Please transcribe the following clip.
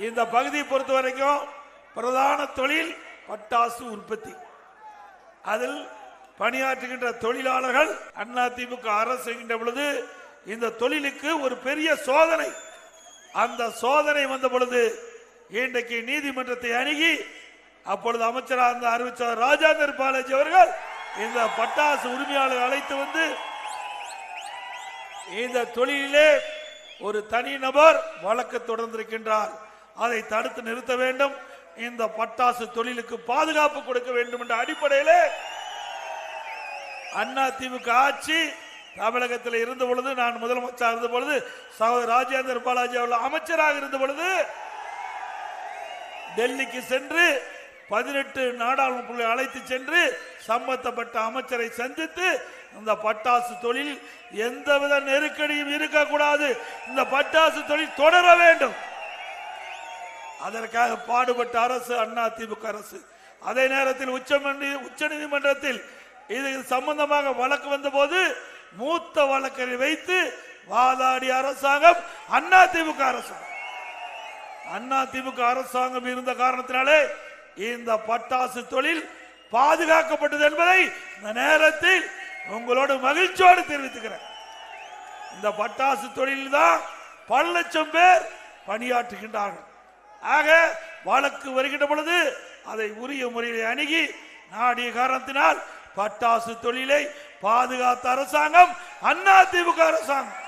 இந்த பகுதியை பொறுத்த வரைக்கும் பிரதான தொழில் பட்டாசு உற்பத்தி. அதில் பணியாற்றுகின்ற தொழிலாளர்கள் அதிமுக அரசு செய்கின்ற பொழுது இந்த தொழிலுக்கு ஒரு பெரிய சோதனை. அந்த சோதனை வந்த பொழுது இன்றைக்கு நீதிமன்றத்தை அணுகி அப்பொழுது அமைச்சராக இருந்த அறிவிச்சார் ராஜேந்திர பாலாஜி அவர்கள் இந்த பட்டாசு உரிமையாளர் அழைத்து வந்து இந்த தொழிலே ஒரு தனி நபர் வழக்கு தொடர்ந்திருக்கின்றார், அதை தடுத்து நிறுத்த வேண்டும், இந்த பட்டாசு தொழிலுக்கு பாதுகாப்பு கொடுக்க வேண்டும் என்ற அடிப்படையிலே அதிமுக ஆட்சி தமிழகத்தில் இருந்த பொழுது, நான் முதலமைச்சராக இருந்த பொழுது, சகோதரர் ராஜேந்திர பாலாஜி அவர்கள் அமைச்சராக இருந்த பொழுது டெல்லிக்கு சென்று 18 நாடாளுமன்ற அழைத்து சென்று சம்பந்தப்பட்ட அமைச்சரை சந்தித்து இந்த பட்டாசு தொழில் எந்தவித நெருக்கடியும் இருக்கக்கூடாது, இந்த பட்டாசு தொழில் தொடர வேண்டும், அதற்காக பாடுபட்ட அரசு அதிமுக அரசு. அதே நேரத்தில் உச்ச நீதிமன்றத்தில் இது சம்பந்தமாக வழக்கு வந்த போது மூத்த வழக்கரை வைத்து வாதாடிய அரசாங்கம் அதிமுக அரசாங்கம். அதிமுக அரசாங்கம் இருந்த காரணத்தினாலே இந்த பட்டாசு தொழில் பாதுகாக்கப்பட்டது என்பதை இந்த நேரத்தில் உங்களோடு மகிழ்ச்சியோடு தெரிவித்துக்கிறேன். இந்த பட்டாசு தொழில் தான் பல லட்சம் பேர் பணியாற்றுகின்றார்கள். ஆக வழக்கு வருகின்ற பொழுது அதை உரிய முறையில் அணுகி நாடிய காரணத்தினால் பட்டாசு தொழிலை பாதுகாத்த அரசாங்கம் அதிமுக அரசாங்கம்.